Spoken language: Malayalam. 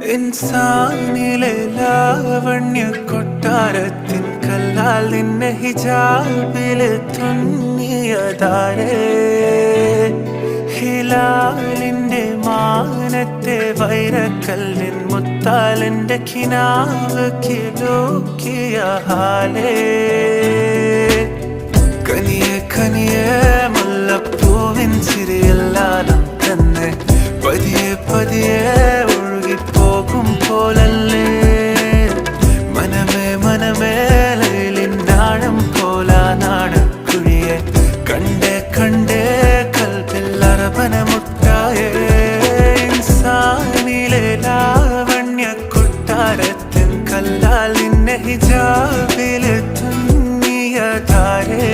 ഇൻസാനിലെ ലാവണ്യ കൊട്ടാരത്തിൻ കല്ലാൽ നിന്നെ ഹിജാബില് തുന്നിയതാരേ. ഹിലാലിന്റെ മാനത്തെ വൈരക്കല്ലിൻ മുത്താലിന്റെ കിനാവ് കിലോക്കിയ ഹാലേ. കനിയെ കനിയെ മുല്ലപ്പൂവിൻ ചിരിയെല്ലാം തന്നെ പതിയെ പതിയെ ഒഴുകിപ്പോകും പോലല്ലേ. മനമേ മനമേ ലൈലിനാഴം പോലാ നാടക്കുഴിയെ കണ്ടേ കണ്ടേ കൽബിൽ അറബന മുട്ടായേ. ഇൻസാനിലെ ലാവണ്യ കൊട്ടാരത്തിൻ കല്ലാൽ നിന്നെ ഹിജാബില് തുന്നിയതാരേ.